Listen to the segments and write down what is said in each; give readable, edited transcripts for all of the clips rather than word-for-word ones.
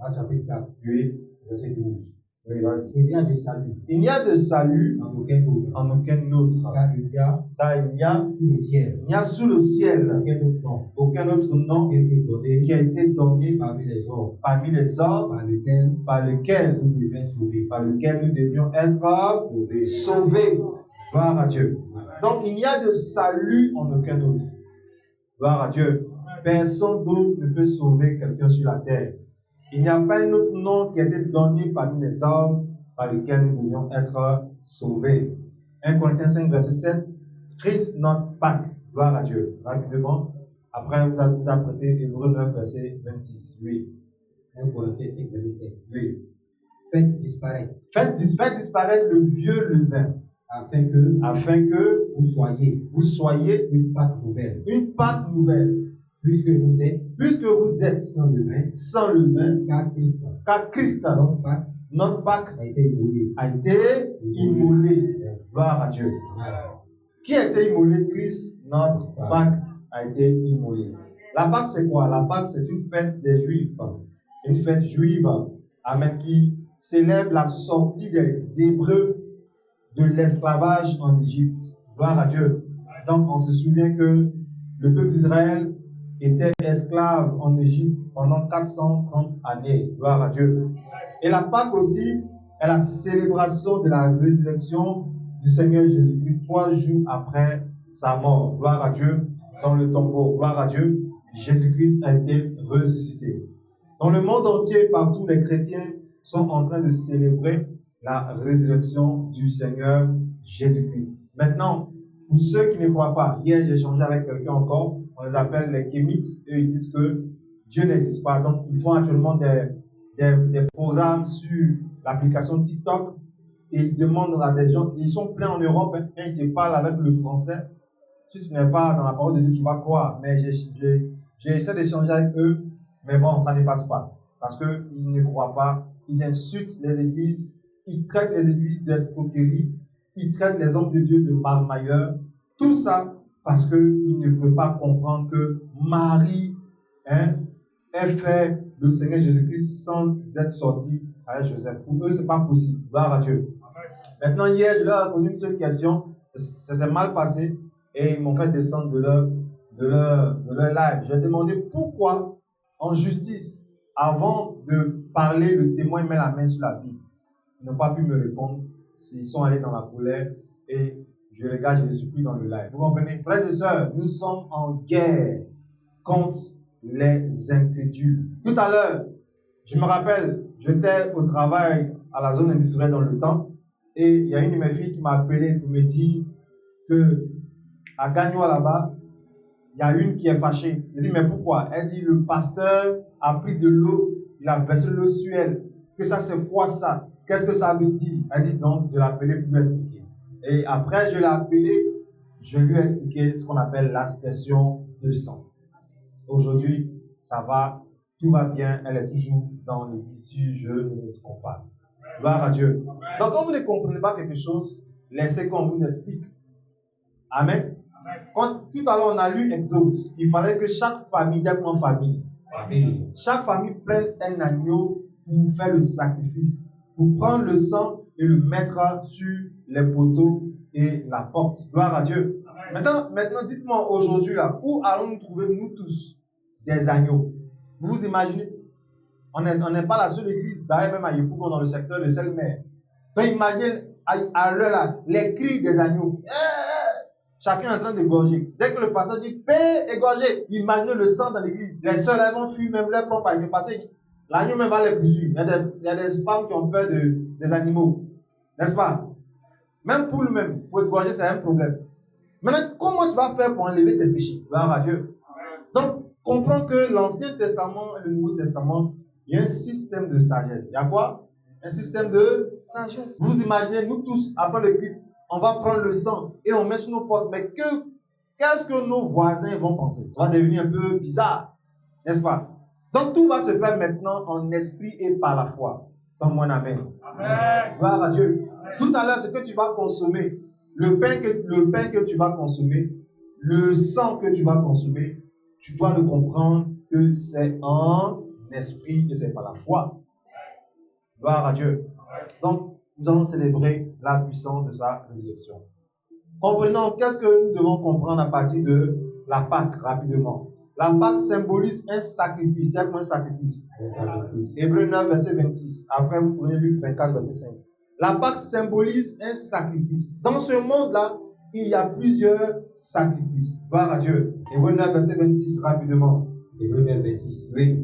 Actes chapitre 4, Oui. verset 12. Oui, vas-y. Il n'y a de salut Il n'y a de salut en aucun autre, en aucun autre. car il y a Car il n'y a, sous le ciel il n'y a sous le ciel aucun autre nom aucun autre nom qui a été donné qui a été donné parmi les hommes, parmi les hommes par lequel nous nous devons sauver. par lequel nous devions être sauvés. Gloire à Dieu. Donc il n'y a de salut en aucun autre. Gloire à Dieu. Personne d'autre ne peut sauver quelqu'un sur la terre. Il n'y a pas un autre nom qui a été donné parmi les hommes par lequel nous devions être sauvés. 1 Corinthiens 5, verset 7. Christ notre Pâque. Gloire à Dieu. Rapidement. Après, vous apprêtez Hébreux 9, verset 26. Oui. 1 Corinthiens 5, verset 7. Oui. Faites disparaître, Faites disparaître le vieux levain, afin que vous soyez une Pâque nouvelle, une pâte nouvelle, puisque vous êtes sans sans levain, levain, car Christ, notre Pâque notre Pâque, a été immolé. a été immolé. Gloire à Dieu. Qui a été immolé? Christ, notre Pâque, a été immolé. La Pâque, c'est quoi? La Pâque, c'est une fête des Juifs, une fête juive, amen, qui célèbre la sortie des Hébreux de l'esclavage en Égypte. Gloire à Dieu. Donc, on se souvient que le peuple d'Israël était esclave en Égypte pendant 430 années. Gloire à Dieu. Et la Pâque aussi est la célébration de la résurrection du Seigneur Jésus-Christ 3 jours après sa mort. Gloire à Dieu. Dans le tombeau. Gloire à Dieu. Jésus-Christ a été ressuscité. Dans le monde entier, partout, les chrétiens sont en train de célébrer la résurrection du Seigneur Jésus-Christ. Maintenant, pour ceux qui ne croient pas, hier j'ai échangé avec quelqu'un encore, on les appelle les kémites, eux ils disent que Dieu n'existe pas. Donc ils font actuellement des programmes sur l'application TikTok et ils demandent à des gens, ils sont pleins en Europe, hein, quand ils te parlent avec le français, si tu n'es pas dans la parole de Dieu, tu vas croire. Mais j'ai essayé d'échanger avec eux, mais bon, ça ne passe pas. Parce qu'ils ne croient pas, ils insultent les églises, ils traitent les églises d'escroquerie, ils traitent les hommes de Dieu de marmailleurs. Tout ça parce qu'ils ne peuvent pas comprendre que Marie, elle fait le Seigneur Jésus-Christ sans être sorti avec Joseph. Pour eux, ce n'est pas possible. Gloire à Dieu. Maintenant, hier, je leur ai posé une seule question. Ça s'est mal passé et ils m'ont fait descendre de leur live. J'ai demandé pourquoi, en justice, avant de parler, le témoin met la main sur la Bible. Ils n'ont pas pu me répondre. Ils sont allés dans la colère et je regarde, je ne suis plus dans le live. Vous comprenez? Frères et sœurs, nous sommes en guerre contre les incrédules. Tout à l'heure, je me rappelle, j'étais au travail à la zone industrielle dans le temps et il y a une de mes filles qui m'a appelé pour me dire que à Gagnoa là-bas, il y a une qui est fâchée. Je dis, mais pourquoi? Elle dit, le pasteur a pris de l'eau, il a versé l'eau sur elle. Que ça, c'est quoi ça? Qu'est-ce que ça veut dire? Elle dit donc de l'appeler pour lui expliquer. Et après, je l'ai appelé, je lui ai expliqué ce qu'on appelle l'aspersion de sang. Aujourd'hui, ça va, tout va bien, elle est toujours dans l'église, si je ne me trompe pas. Gloire à Dieu. Donc, quand vous ne comprenez pas quelque chose, laissez qu'on vous explique. Amen. Quand tout à l'heure on a lu Exode, il fallait que chaque famille, chaque famille prenne un agneau pour faire le sacrifice, pour prendre le sang et le mettre sur les poteaux et la porte. Gloire à Dieu. Maintenant, dites-moi aujourd'hui là, où allons-nous trouver nous tous des agneaux? Vous vous imaginez? On n'est pas la seule église, d'ailleurs même à Yopougon dans le secteur de Selmer. Donc imaginez à l'heure là, les cris des agneaux. Chacun est en train d'égorger. Dès que le pasteur dit paix, égorger, imaginez le sang dans l'église. Les sœurs elles vont fuir même leur propre agneau. Parce que l'agneau même va les poursuivre. Il y a des femmes qui ont peur des animaux. N'est-ce pas? Même pour lui-même, pour égorger, c'est un problème. Maintenant, comment tu vas faire pour enlever tes péchés? Gloire à Dieu. Donc, comprends que l'Ancien Testament et le Nouveau Testament, il y a un système de sagesse. Il y a quoi? Un système de sagesse. Vous imaginez, nous tous, après le culte, on va prendre le sang et on met sur nos portes. Mais qu'est-ce que nos voisins vont penser? Ça va devenir un peu bizarre, n'est-ce pas? Donc tout va se faire maintenant en esprit et par la foi. Comme mon amen. Amen. Gloire à Dieu. Amen. Tout à l'heure, ce que tu vas consommer, le pain que tu vas consommer, le sang que tu vas consommer, tu dois le comprendre que c'est en esprit et c'est par la foi. Gloire à Dieu. Donc, nous allons célébrer la puissance de sa résurrection. Comprenons, qu'est-ce que nous devons comprendre à partir de la Pâque, rapidement. La Pâque symbolise un sacrifice. C'est quoi un sacrifice? Hébreux 9, verset 26. Après, vous prenez Luc 24, verset 5. La Pâque symbolise un sacrifice. Dans ce monde-là, il y a plusieurs sacrifices. Gloire à Dieu. Hébreux 9, verset 26, rapidement. Hébreux 9, 26. Oui.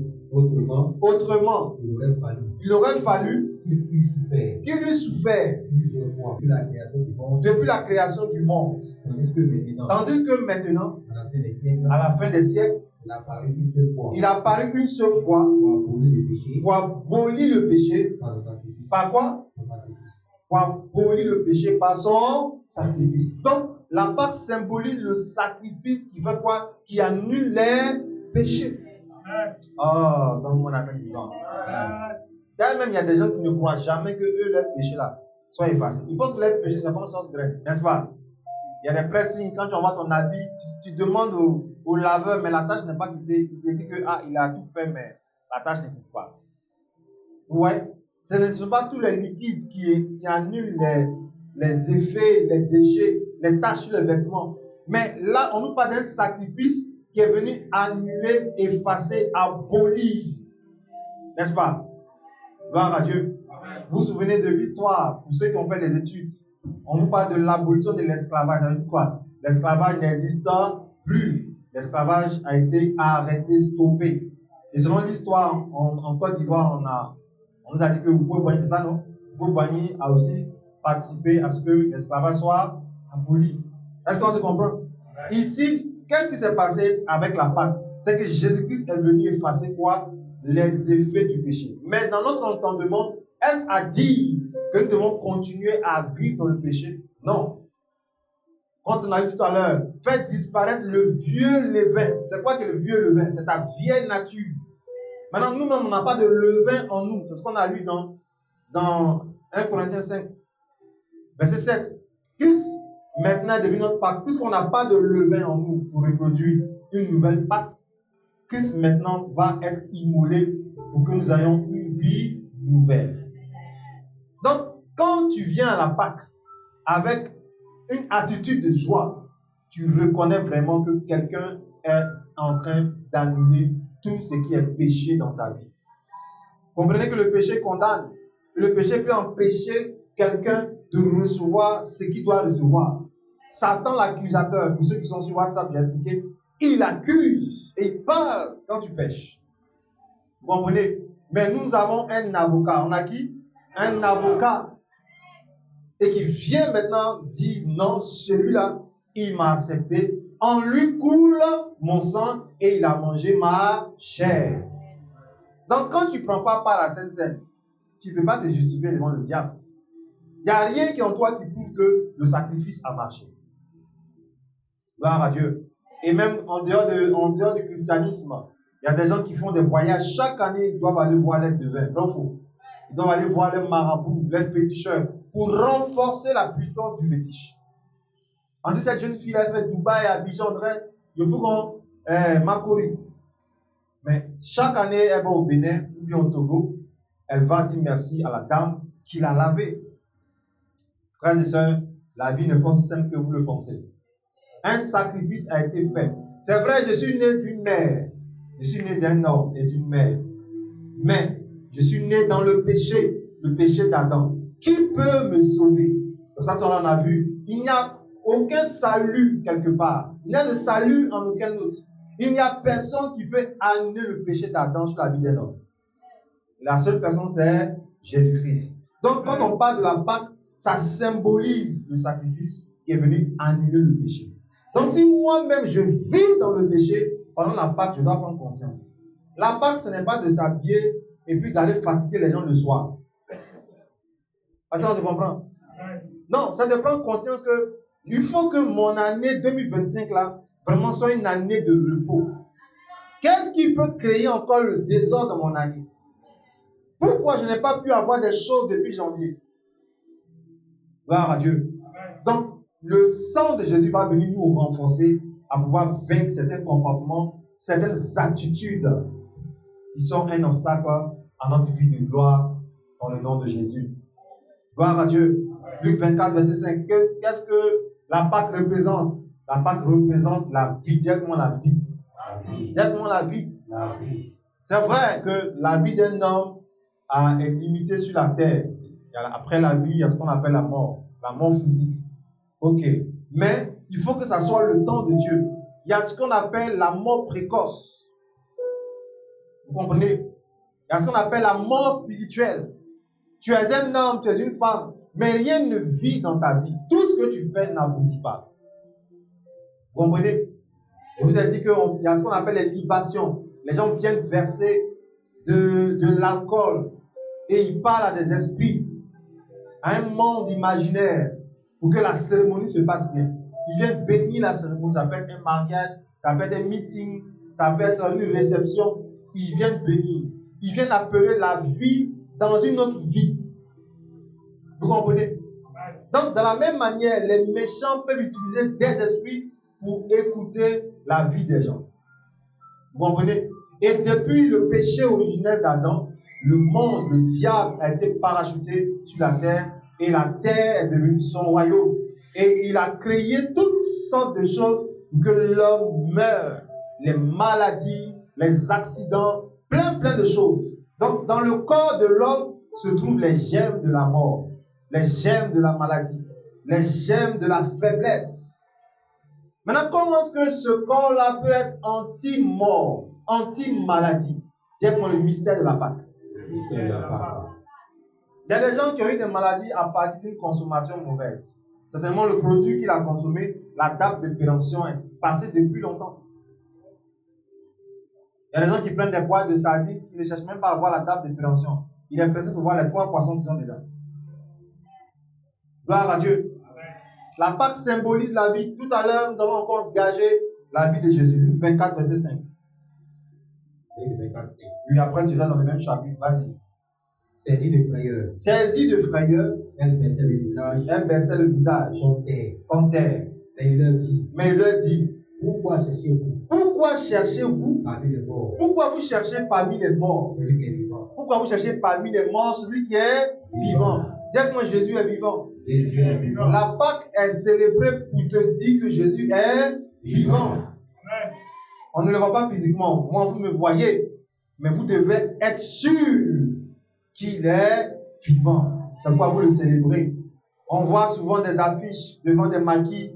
Autrement, il aurait fallu qu'il lui souffert plusieurs fois depuis la création du monde. depuis la création du monde. Tandis que maintenant, à la fin des siècles, à la fin des siècles, il a paru une seule fois il a apparu une seule fois pour abolir le péché pour abolir le péché. par le sacrifice. Par quoi? Par le sacrifice. Pour abolir le péché par son sacrifice. Donc, la Pâque symbolise le sacrifice qui fait quoi? Qui annule les péchés. Oh, donc on appelle du temps. D'ailleurs, même il y a des gens qui ne croient jamais que eux, leurs péchés là, soient effacés. Ils pensent que leurs péchés, c'est comme sauce graine, n'est-ce pas? Il y a des pressings, quand tu envoies ton habit, tu demandes au laveur, mais la tâche n'est pas quittée. Il te dit que il a tout fait, mais la tâche ne quitte pas. Ouais, ce ne sont pas tous les liquides qui annulent les effets, les déchets, les taches sur les vêtements. Mais là, on nous parle d'un sacrifice qui est venu annuler, effacer, abolir. N'est-ce pas? Gloire à Dieu. Vous vous souvenez de l'histoire, pour ceux qui ont fait les études, on nous parle de l'abolition de l'esclavage. Ça veut dire quoi? L'esclavage n'existe plus. L'esclavage a été arrêté, stoppé. Et selon l'histoire, en Côte d'Ivoire, on nous a dit que Houphouët-Boigny, c'est ça, non? Houphouët-Boigny a aussi participé à ce que l'esclavage soit aboli. Est-ce qu'on se comprend? Ici, qu'est-ce qui s'est passé avec la Pâque? C'est que Jésus-Christ est venu effacer quoi? Les effets du péché. Mais dans notre entendement, est-ce à dire que nous devons continuer à vivre dans le péché? Non. Quand on a dit tout à l'heure, faites disparaître le vieux levain. C'est quoi que le vieux levain? C'est ta vieille nature. Maintenant, nous-mêmes, on n'a pas de levain en nous. C'est ce qu'on a lu dans 1 Corinthiens 5, verset 7. Christ, maintenant, est devenu notre Pâque. Puisqu'on n'a pas de levain en nous pour reproduire une nouvelle pâte, Christ, maintenant, va être immolé pour que nous ayons une vie nouvelle. Donc, quand tu viens à la Pâque avec une attitude de joie, tu reconnais vraiment que quelqu'un est en train d'annuler tout ce qui est péché dans ta vie. Comprenez que le péché condamne. Le péché peut empêcher quelqu'un de recevoir ce qu'il doit recevoir. Satan, l'accusateur, pour ceux qui sont sur WhatsApp, j'ai expliqué, il accuse et il parle quand tu pêches. Vous comprenez? Mais nous avons un avocat. On a qui? Un avocat. Et qui vient maintenant dire non, celui-là, il m'a accepté. En lui coule mon sang et il a mangé ma chair. Donc, quand tu ne prends pas part à cette scène, tu ne peux pas te justifier devant le diable. Il n'y a rien qui est en toi qui prouve que le sacrifice a marché. Gloire à Dieu. Et même en dehors du christianisme, il y a des gens qui font des voyages. Chaque année, ils doivent aller voir les devins. Ils doivent aller voir les marabouts, les féticheurs, pour renforcer la puissance du fétiche. On dit cette jeune fille a fait Dubaï, Abidjan, je peux Makori. Mais chaque année, elle va au Bénin ou bien au Togo, elle va dire merci à la dame qui l'a lavée. Frères et sœurs, la vie n'est pas aussi simple que vous le pensez. Un sacrifice a été fait. C'est vrai, je suis né d'une mère. Je suis né d'un homme et d'une mère. Mais je suis né dans le péché d'Adam. Qui peut me sauver? Comme ça, on en a vu. Il n'y a aucun salut quelque part. Il n'y a de salut en aucun autre. Il n'y a personne qui peut annuler le péché d'Adam sur la vie d'un homme. La seule personne, c'est Jésus-Christ. Donc, quand on parle de la Pâque, ça symbolise le sacrifice qui est venu annuler le péché. Donc, si moi-même je vis dans le péché, pendant la Pâque, je dois prendre conscience. La Pâque, ce n'est pas de s'habiller et puis d'aller fatiguer les gens le soir. Attends, tu comprends? Non, c'est de prendre conscience que il faut que mon année 2025 là, vraiment soit une année de repos. Qu'est-ce qui peut créer encore le désordre dans mon année? Pourquoi je n'ai pas pu avoir des choses depuis janvier? Gloire à Dieu. Donc, le sang de Jésus va venir nous renforcer à pouvoir vaincre certains comportements, certaines attitudes qui sont un obstacle à notre vie de gloire dans le nom de Jésus. Gloire à Dieu. Luc 24, verset 5. Qu'est-ce que la Pâque représente? La Pâque représente la vie. Dites-moi la vie. Dites-moi la vie. C'est vrai que la vie d'un homme est limitée sur la terre. Après la vie, il y a ce qu'on appelle la mort physique. Ok. Mais il faut que ça soit le temps de Dieu. Il y a ce qu'on appelle la mort précoce. Vous comprenez? Il y a ce qu'on appelle la mort spirituelle. Tu es un homme, tu es une femme, mais rien ne vit dans ta vie. Tout ce que tu fais n'aboutit pas. Vous comprenez? Je vous ai dit qu'il y a ce qu'on appelle les libations. Les gens viennent verser de l'alcool et ils parlent à des esprits, à un monde imaginaire pour que la cérémonie se passe bien. Ils viennent bénir la cérémonie. Ça peut être un mariage, ça peut être un meeting, ça peut être une réception. Ils viennent bénir. Ils viennent appeler la vie dans une autre vie. Vous comprenez? Donc, de la même manière, les méchants peuvent utiliser des esprits pour écouter la vie des gens. Vous comprenez? Et depuis le péché originel d'Adam, le monde, le diable a été parachuté sur la terre et la terre est devenue son royaume. Et il a créé toutes sortes de choses pour que l'homme meure. Les maladies, les accidents, plein de choses. Donc, dans le corps de l'homme se trouvent les germes de la mort, les germes de la maladie, les germes de la faiblesse. Maintenant, comment est-ce que ce corps-là peut être anti-mort, anti-maladie? C'est pour le mystère de la Pâque. Il y a des gens qui ont eu des maladies à partir d'une consommation mauvaise. Certainement, le produit qu'il a consommé, la date de péremption est passée depuis longtemps. Il y a des gens qui prennent des poils de sardines, qui ne cherchent même pas à voir la date de péremption. Il est pressé pour voir les 3 poissons qui sont dedans. Gloire à Dieu. La Pâque symbolise la vie. Tout à l'heure, nous avons encore gagé la vie de Jésus. Luc 24, verset 5. Puis après, tu vas dans le même chapitre. Vas-y. Saisi de frayeur. Saisi de frayeur. Elle baissait le visage. Elle baissait le visage. Contre terre. Mais il leur dit. Pourquoi cherchez-vous? Pourquoi cherchez-vous? Parmi les morts. Pourquoi vous cherchez parmi les morts? Celui qui est vivant. Pourquoi vous cherchez parmi les morts celui qui est vivant? Dites-moi, Jésus est vivant. Jésus est vivant. La Pâque est célébrée pour te dire que Jésus est vivant. On ne le voit pas physiquement. Moi, vous me voyez. Mais vous devez être sûr qu'il est vivant. C'est pourquoi vous le célébrez. On voit souvent des affiches devant des maquis.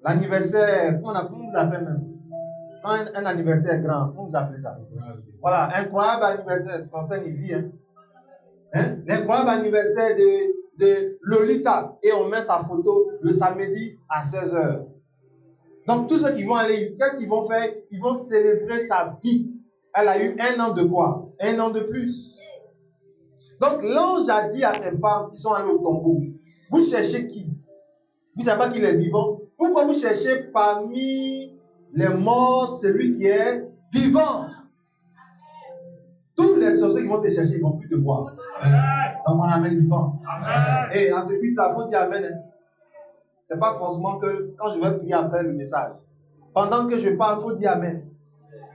L'anniversaire, comment vous appelez même? Quand un anniversaire est grand, comment vous appelez ça? Voilà, incroyable anniversaire. C'est une vie, hein? L'incroyable anniversaire de Lolita. Et on met sa photo le samedi à 16h. Donc, tous ceux qui vont aller, qu'est-ce qu'ils vont faire? Ils vont célébrer sa vie. Elle a eu 1 an de quoi? 1 an de plus. Donc, l'ange a dit à ces femmes qui sont allées au tombeau, vous cherchez qui? Vous ne savez pas qu'il est vivant? Pourquoi vous cherchez parmi les morts celui qui est vivant? Tous les sorciers qui vont te chercher, ils ne vont plus te voir. Donc, on amène vivant. Et à ce but-là, il faut dire amen. Ce n'est pas forcément que quand je vais prier après le message, pendant que je parle, il faut dire amen.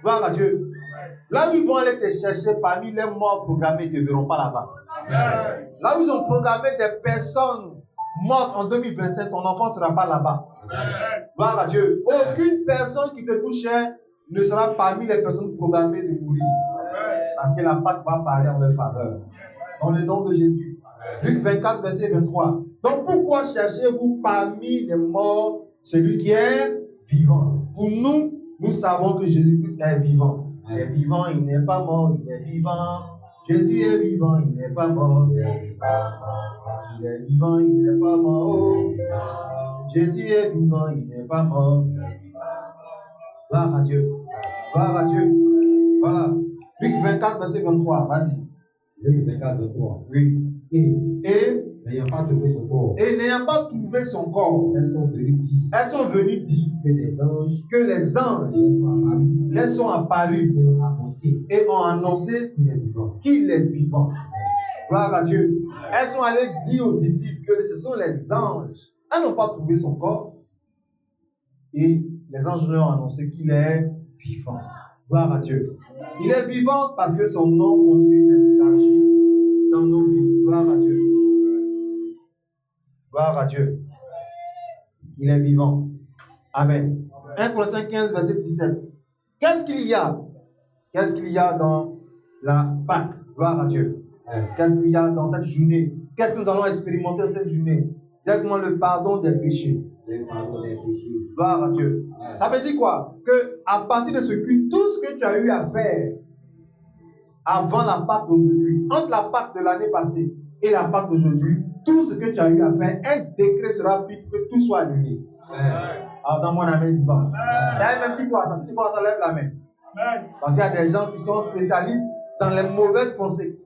Gloire à Dieu. Là où ils vont aller te chercher parmi les morts programmés, ils ne te verront pas là-bas. Là où ils ont programmé des personnes mortes en 2025, ton enfant ne sera pas là-bas. Gloire à Dieu. Aucune personne qui te touche ne sera parmi les personnes programmées de mourir. Parce que la Pâque va parler en leur faveur. Dans le nom de Jésus. Luc 24, verset 23. Donc pourquoi cherchez-vous parmi les morts celui qui est vivant? Pour nous, nous savons que Jésus-Christ est vivant. Il est vivant, il n'est pas mort, il est vivant. Jésus est vivant, il n'est pas mort. Il est vivant, il n'est pas mort. Jésus est vivant, il n'est pas mort. Gloire à Dieu. Gloire à Dieu. Voilà. Luc 24, verset 23. Vas-y. Luc 24, 23. Oui. Et n'ayant pas trouvé son corps. Et n'ayant pas trouvé son corps. Elles sont venues dire. Que les anges les sont apparus. Et ont annoncé qu'il est vivant. Gloire à Dieu. Elles sont allées dire aux disciples que ce sont les anges. Elles n'ont pas trouvé son corps. Et les anges leur ont annoncé qu'il est vivant. Gloire à Dieu. Il est vivant parce que son nom continue d'agir dans nos vies. Gloire à Dieu. Gloire à Dieu. Il est vivant. Amen. 1 Corinthiens 15, verset 17. Qu'est-ce qu'il y a? Qu'est-ce qu'il y a dans la Pâque? Gloire à Dieu. Qu'est-ce qu'il y a dans cette journée? Qu'est-ce que nous allons expérimenter cette journée? Directement le pardon des péchés. Le pardon des péchés. Gloire à Dieu. Ça veut dire quoi? Que à partir de ce culte, tout ce que tu as eu à faire avant la Pâque d'aujourd'hui, entre la Pâque de l'année passée et la Pâque d'aujourd'hui, tout ce que tu as eu à faire, un décret sera pris pour que tout soit annulé. Alors dans mon amen vivant. Il y a même qui croit ça. Si tu crois ça, lève la main. Parce qu'il y a des gens qui sont spécialistes dans les mauvaises pensées.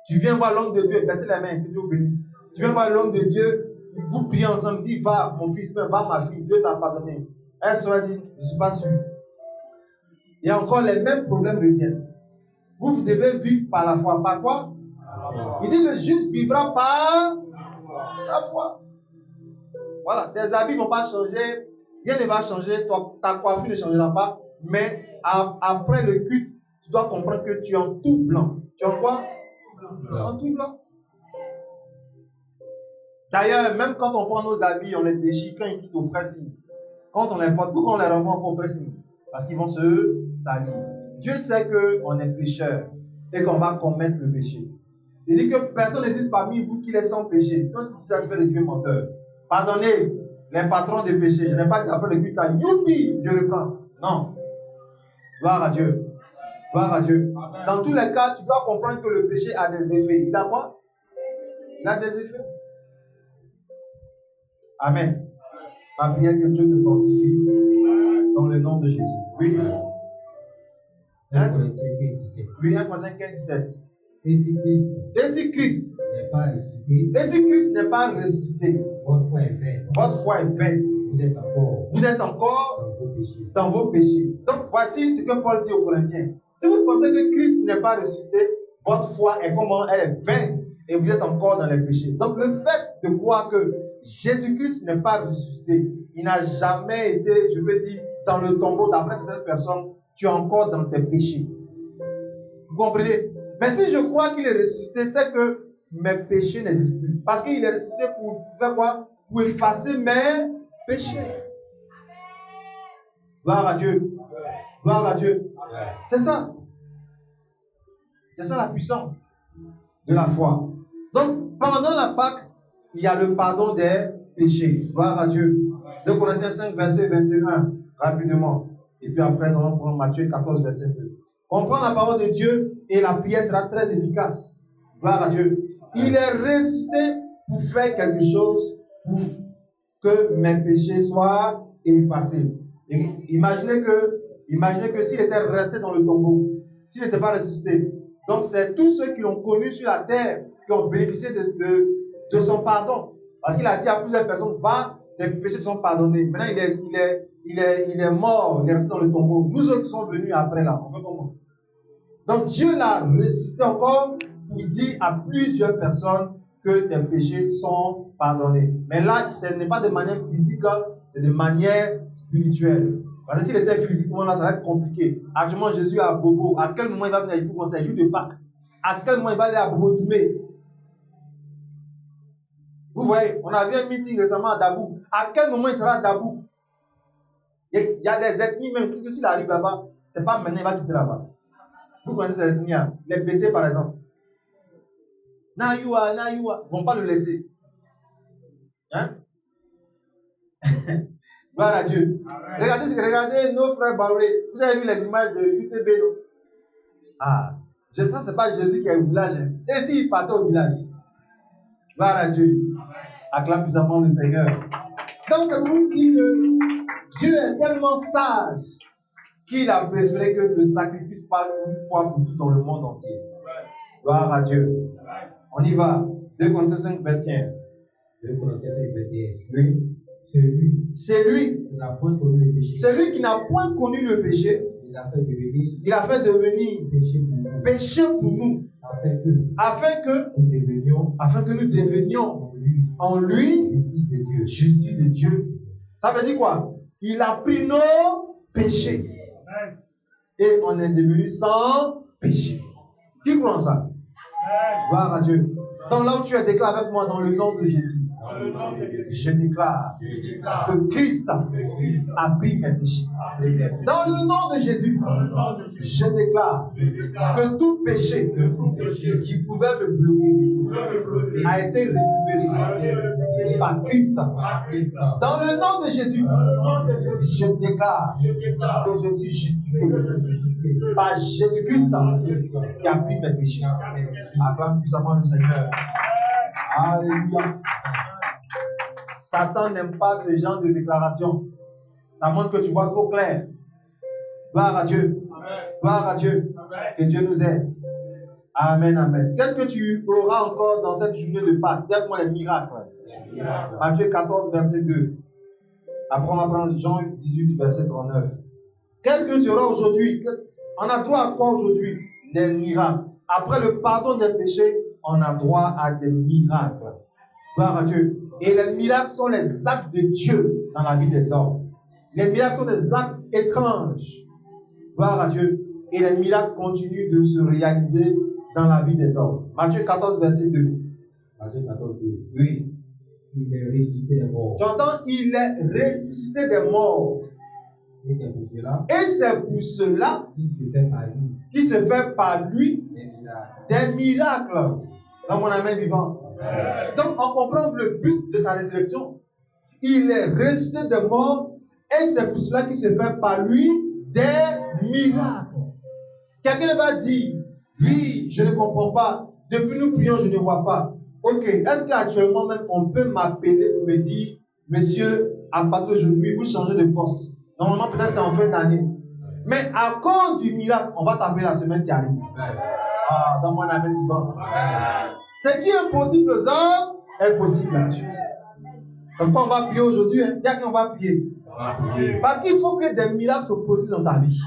Tu viens voir l'homme de Dieu, baissez les mains, que Dieu vous bénisse. Tu viens voir l'homme de Dieu, vous priez ensemble, dis va mon fils, va ma fille, Dieu t'a pardonné. Elle sera dit, je ne suis pas sûr. Et encore les mêmes problèmes reviennent. Vous devez vivre par la foi. Par quoi? Il dit le juste vivra par la foi. Voilà, tes habits ne vont pas changer, rien ne va changer, ta coiffure ne changera pas, mais après le culte, tu dois comprendre que tu es en tout blanc. Tu es en quoi? En tout blanc. D'ailleurs, même quand on prend nos habits, on les déchire quand ils quittent au pressing. Quand on les porte, pourquoi on les renvoie au pressing? Parce qu'ils vont se salir. Dieu sait qu'on est pécheur et qu'on va commettre le péché. Il dit que personne ne dise parmi vous qu'il est sans péché. Sinon, ça fait de Dieu menteur. Pardonnez les patrons des péchés. Je n'ai pas dit après le culte, youpi, je reprends. Non. Gloire à Dieu. Gloire à Dieu. Dans tous les cas, tu dois comprendre que le péché a des effets. Il a quoi? Il a des effets. Amen. Ma prière que Dieu te fortifie. Dans le nom de Jésus. Oui. 1 Corinthiens 15, 17. Et si Christ Et si Christ n'est pas ressuscité, et si Christ n'est pas ressuscité, votre foi est vaine. votre foi est vaine. Vous êtes encore Vous êtes encore dans vos péchés. dans vos péchés. Donc voici ce que Paul dit aux Corinthiens. Si vous pensez que Christ n'est pas ressuscité, votre foi est comment? Elle est vaine et vous êtes encore dans les péchés. Donc le fait de croire que Jésus-Christ n'est pas ressuscité, il n'a jamais été, je veux dire, dans le tombeau d'après certaines personnes, tu es encore dans tes péchés. Vous comprenez? Mais si je crois qu'il est ressuscité, c'est que mes péchés n'existent plus. Parce qu'il est ressuscité pour faire quoi? Pour effacer mes péchés. Gloire à Dieu. Gloire à Dieu. C'est ça. C'est ça la puissance de la foi. Donc, pendant la Pâque, il y a le pardon des péchés. Gloire à Dieu. 2 Corinthiens 5, verset 21, rapidement. Et puis après, nous allons prendre Matthieu 14, verset 2. Comprendre la parole de Dieu et la prière sera très efficace. Gloire à Dieu. Il est ressuscité pour faire quelque chose pour que mes péchés soient effacés. Et imaginez que s'il était resté dans le tombeau, s'il n'était pas ressuscité, donc c'est tous ceux qui l'ont connu sur la terre qui ont bénéficié de son pardon. Parce qu'il a dit à plusieurs personnes, va, les péchés sont pardonnés. Maintenant, il est mort, il est resté dans le tombeau. Nous autres qui sommes venus après là, on fait comment? Donc Dieu l'a ressuscité encore pour dire à plusieurs personnes que tes péchés sont pardonnés. Mais là, ce n'est pas de manière physique, c'est de manière spirituelle. Parce que s'il était physiquement là, ça va être compliqué. Actuellement, Jésus est à Bobo. À quel moment il va venir pour conseil? Jour de Pâques. À quel moment il va aller à Bobo Doumé? Vous voyez, on a vu un meeting récemment à Dabou. À quel moment il sera à Dabou? Il y a des ethnies, même s'il arrive là-bas, c'est pas maintenant il va quitter là-bas. Vous connaissez ces ethnies, les BT par exemple. Naïwa, ils ne vont pas le laisser. Hein? Gloire à Dieu. Regardez nos frères Baoulé. Vous avez vu les images de UTB, non? Ah, ça, c'est pas Jésus qui est au village. Hein. Et s'il partait au village? Gloire à Dieu. Acclame puissamment le Seigneur. Donc, ça vous dit que Dieu est tellement sage qu'il a préféré que le sacrifice parle une fois pour tout dans le monde entier. Gloire à Dieu. On y va. 2 Corinthiens 5, 21. 2 Corinthiens 5, 21. Oui. C'est lui qui n'a point connu le péché. Celui qui n'a point connu le péché. Il a fait devenir péché pour nous. Afin que nous devenions en lui justice de Dieu. Ça veut dire quoi? Il a pris nos péchés. et on est devenu sans péché. Qui croit en ça? Gloire à Dieu. Donc là où tu es, déclare avec moi dans le nom de Jésus. Je déclare que Christ a pris mes péchés. Dans le nom de Jésus, je déclare que tout péché qui pouvait me bloquer a été récupéré par Christ. Dans le nom de Jésus, je déclare que je suis justifié par Jésus-Christ qui a pris mes péchés. Acclame puissamment le Seigneur. Alléluia. Satan n'aime pas ce genre de déclaration. Ça montre que tu vois trop clair. Gloire à Dieu. Gloire à Dieu. Que Dieu nous aide. Amen, amen. Qu'est-ce que tu auras encore dans cette journée de Pâques? Dis-moi les miracles. Matthieu 14, verset 2. Après, on va prendre Jean 18, verset 39. Qu'est-ce que tu auras aujourd'hui? On a droit à quoi aujourd'hui? Des miracles. Après le pardon des péchés, on a droit à des miracles. Gloire à Dieu. Et les miracles sont les actes de Dieu dans la vie des hommes. Les miracles sont des actes étranges. Gloire à Dieu. Et les miracles continuent de se réaliser dans la vie des hommes. Matthieu 14, verset 2. Matthieu 14, 2. Oui. Il est ressuscité des morts. Tu entends? Il est ressuscité des morts. Et c'est pour cela. Et c'est pour cela qu'il se fait par lui des miracles dans mon amen vivant. Donc on comprend le but de sa résurrection. Il est ressuscité des morts et c'est pour cela qu'il se fait par lui des miracles. Quelqu'un va dire, oui, je ne comprends pas. Depuis nous prions, je ne vois pas. Ok, est-ce qu'actuellement même on peut m'appeler pour me dire, monsieur, à partir d'aujourd'hui, vous changez de poste. Normalement, peut-être c'est en fin d'année. Mais à cause du miracle, on va t'appeler la semaine qui arrive. Ah, dans mon amen vivant. Ce qui est impossible aux hommes est possible à Dieu. Donc, on va prier aujourd'hui. Hein? Tiens, qu'on va prier. Parce qu'il faut que des miracles se produisent dans ta vie.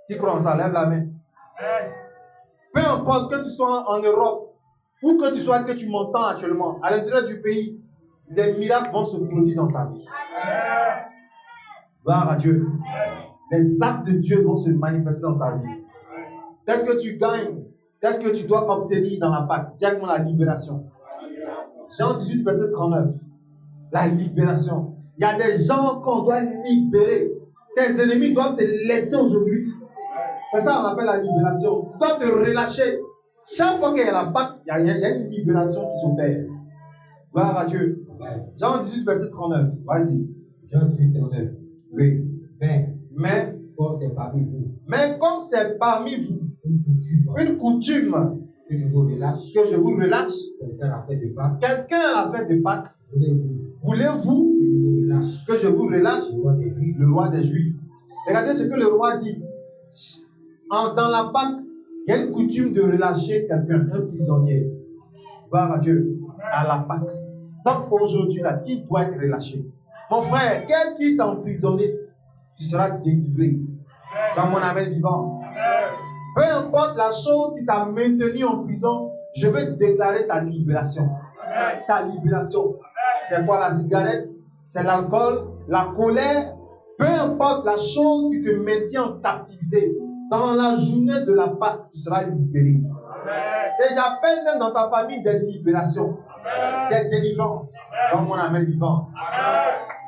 Tu crois en ça? Lève la main. Peu importe que tu sois en Europe ou que tu m'entends actuellement, à l'intérieur du pays, des miracles vont se produire dans ta vie. Gloire à Dieu. Les actes de Dieu vont se manifester dans ta vie. Qu'est-ce que tu gagnes? Qu'est-ce que tu dois obtenir dans la Pâque? Dis-moi la libération. Jean 18, verset 39. La libération. Il y a des gens qu'on doit libérer. Tes ennemis doivent te laisser aujourd'hui. C'est ça qu'on appelle la libération. Tu dois te relâcher. Chaque fois qu'il y a la Pâque, il y a une libération qui s'opère. Gloire à Dieu. Jean 18, verset 39. Vas-y. Jean 18, 39. Oui. Mais comme c'est parmi vous. Mais comme c'est parmi vous. Une coutume. Que je vous relâche. Que je vous relâche. Quelqu'un a fait de Pâques. Quelqu'un a fait de Pâques. Voulez-vous que je vous relâche le roi des Juifs. Regardez ce que le roi dit. Dans la Pâque, il y a une coutume de relâcher quelqu'un, un prisonnier. Gloire à Dieu. À la Pâque. Donc aujourd'hui, là, qui doit être relâché? Mon frère, qu'est-ce qui t'a emprisonné? Tu seras délivré. Dans mon amen vivant. Peu importe la chose qui t'a maintenu en prison, je vais déclarer ta libération. Ta libération. C'est quoi la cigarette? C'est l'alcool, la colère. Peu importe la chose qui te maintient en captivité. Dans la journée de la Pâque, tu seras libéré. Et j'appelle même dans ta famille des libérations, des délivrances. Dans mon amen vivant.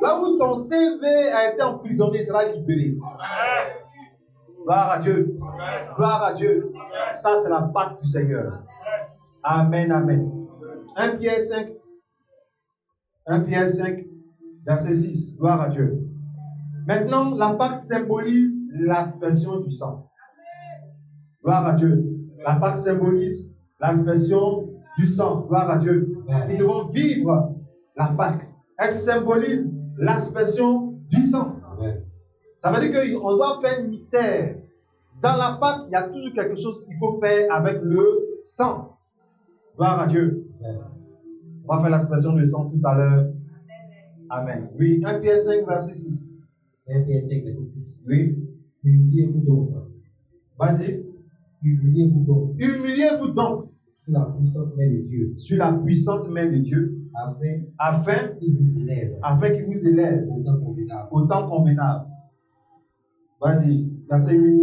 Là où ton CV a été emprisonné, sera libéré. Gloire à Dieu. Gloire à Dieu. Ça, c'est la Pâque du Seigneur. Amen, amen. 1 Pierre 5. 1 Pierre 5, verset 6. Gloire à Dieu. Maintenant, la Pâque symbolise l'aspersion du sang. Gloire à Dieu. La Pâque symbolise l'aspersion du sang. Gloire à Dieu. Nous devons vivre la Pâque. Elle symbolise l'aspersion du sang. Ça veut dire qu'on doit faire un mystère. Dans la Pâque, il y a toujours quelque chose qu'il faut faire avec le sang. Gloire à Dieu. On va faire l'aspersion du sang tout à l'heure. Amen. Oui, 1 Pierre 5, verset 6. 1 Pierre 5, verset 6. Oui. Humiliez-vous donc. Vas-y. Humiliez-vous donc. Humiliez-vous donc. Sous la puissante main de Dieu. Sur la puissante main de Dieu. Afin qu'il vous élève. Afin qu'il vous élève. Au temps convenable. Au temps convenable. Vas-y, verset 8.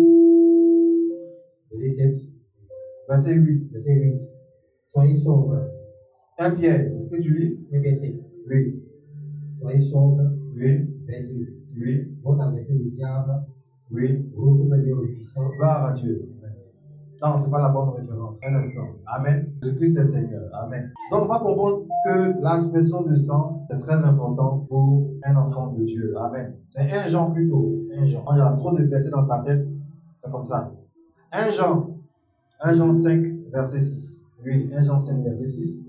Verset 7. Verset 8. Verset 8. Soyez sobres. 1 Pierre, c'est ce que tu lis? Et verset. Oui. Soyez sobres. Oui. Veillez. Oui. Votre adversaire le diable. Oui. Retournez au puissant. Gloire à Dieu. Non, ce n'est pas la bonne référence. Un instant. Amen. Jésus-Christ est Seigneur. Amen. Donc, on va comprendre que l'expression de sang, c'est très important pour un enfant de Dieu. Amen. C'est 1 Jean plutôt. 1 Jean. Il y a trop de versets dans ta tête. C'est comme ça. 1 Jean. 1 Jean 5, verset 6. Oui, 1 Jean 5, verset 6.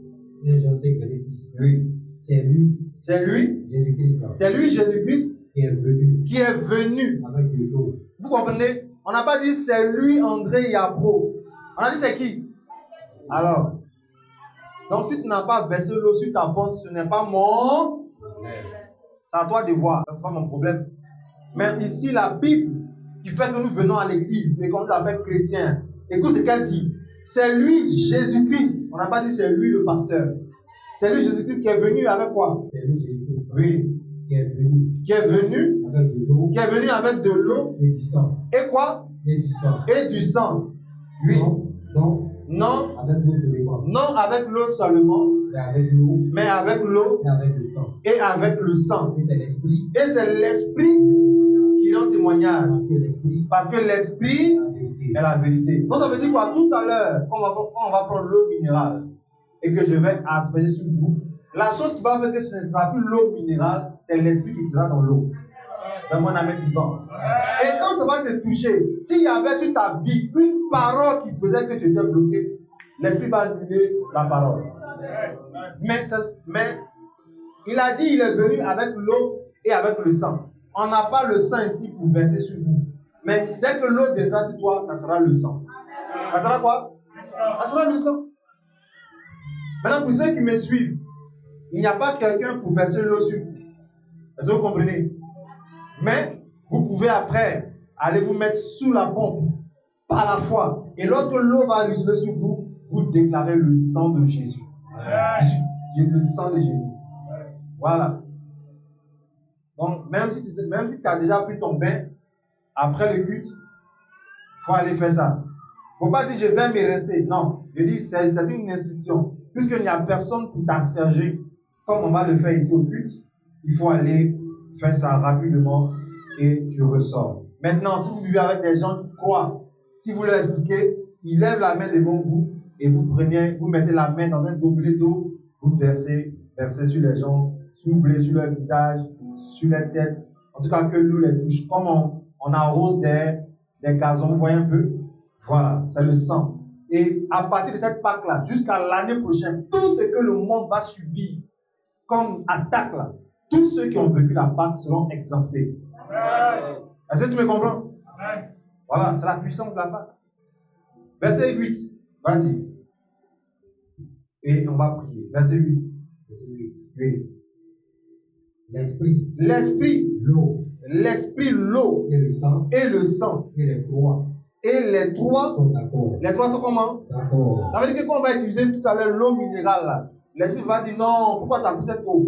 1 Jean 5, verset 6. Oui. C'est lui. C'est lui. Jésus-Christ. C'est lui, Jésus-Christ, Qui est venu. qui est venu. Avec de l'eau. Vous comprenez? On n'a pas dit c'est lui, André Yabro. On a dit c'est qui? Alors, donc si tu n'as pas versé l'eau sur ta porte, ce n'est pas mon. C'est à toi de voir. Ce n'est pas mon problème. Mais ici, la Bible qui fait que nous venons à l'église et qu'on nous appelle chrétiens, écoute ce qu'elle dit. C'est lui, Jésus-Christ. On n'a pas dit c'est lui le pasteur. C'est lui, Jésus-Christ, qui est venu avec quoi? C'est lui, Jésus-Christ. Oui. Qui est venu. Qui est venu. Avec de l'eau. Qui est venu avec de l'eau. Et du sang. Et quoi? Et du sang. Et du sang. Oui. Non. Non. Avec l'eau seulement. Non avec l'eau seulement. Mais avec l'eau. Mais avec l'eau. Et avec le sang. Et avec le sang. Et c'est l'esprit. Et c'est l'esprit qui rend témoignage. Parce que l'esprit Parce que l'esprit est la vérité. Donc ça veut dire quoi? Tout à l'heure, quand on va prendre l'eau minérale et que je vais asperger sur vous, la chose qui va faire que ce ne sera plus l'eau minérale, c'est l'esprit qui sera dans l'eau. Dans mon amen vivant. Et quand ça va te toucher, s'il y avait sur ta vie une parole qui faisait que tu étais bloqué, l'esprit va annuler la parole. Mais il a dit il est venu avec l'eau et avec le sang. On n'a pas le sang ici pour verser sur vous. Mais dès que l'eau viendra sur toi, ça sera le sang. Ça sera quoi? Ça sera le sang. Maintenant, pour ceux qui me suivent, il n'y a pas quelqu'un pour verser l'eau sur vous. Est-ce que vous comprenez? Mais vous pouvez après aller vous mettre sous la pompe par la foi. Et lorsque l'eau va ruisseler sur vous, vous déclarez le sang de Jésus. Le sang de Jésus. Voilà. Donc, même si tu as déjà pris ton bain, après le culte, il faut aller faire ça. Il ne faut pas dire je vais me rincer. Non. Je dis c'est une instruction. Puisqu'il n'y a personne pour t'asperger, comme on va le faire ici au culte, il faut aller faire ça rapidement et tu ressors. Maintenant, si vous vivez avec des gens qui croient, si vous leur expliquez, ils lèvent la main devant vous et vous mettez la main dans un gobelet d'eau, vous versez sur les gens, soufflez sur leur visage, sur les têtes, en tout cas que l'eau les touche. Comme on arrose des gazons, vous voyez un peu? Voilà, c'est le sang. Et à partir de cette Pâque-là, jusqu'à l'année prochaine, tout ce que le monde va subir comme attaque là, tous ceux qui ont vécu la Pâque seront exemptés. Est-ce que tu me comprends? Voilà, c'est la puissance de la Pâque. Verset 8, vas-y. Et on va prier. Verset 8. Oui. L'esprit, l'eau et le sang. Et le sang. Et les trois. Et les trois sont d'accord. Les trois sont comment? D'accord. Ça veut dire que quand on va utiliser tout à l'heure l'eau minérale là, l'esprit va dire non, pourquoi tu as pris cette eau?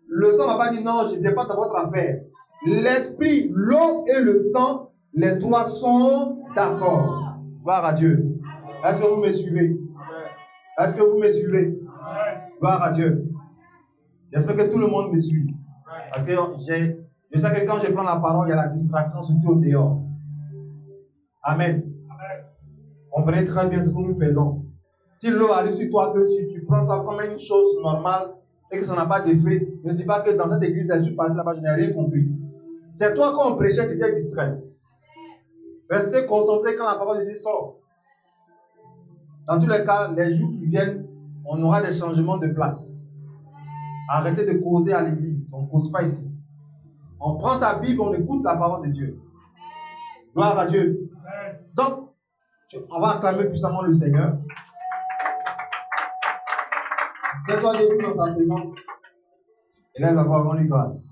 Le sang va pas dire non, je ne viens pas dans votre affaire. L'esprit, l'eau et le sang, les trois sont d'accord. Gloire à Dieu. Est-ce que vous me suivez? Est-ce que vous me suivez? Gloire à Dieu. J'espère que tout le monde me suit. Parce que je sais que quand je prends la parole, il y a la distraction, surtout au dehors. Amen. Comprenez très bien ce que nous faisons. Si l'eau arrive sur toi, que si tu prends ça comme une chose normale et que ça n'a pas d'effet, ne dis pas que dans cette église, je suis parti là-bas, je n'ai rien compris. C'est toi, quand on prêchait, tu étais distrait. Restez concentré quand la parole de Dieu sort. Dans tous les cas, les jours qui viennent, on aura des changements de place. Arrêtez de causer à l'église. On ne cause pas ici. On prend sa Bible, on écoute la parole de Dieu. Gloire à Dieu. Donc, on va acclamer puissamment le Seigneur. Tiens-toi debout dans sa présence. Et lève la voix, rends-lui grâce.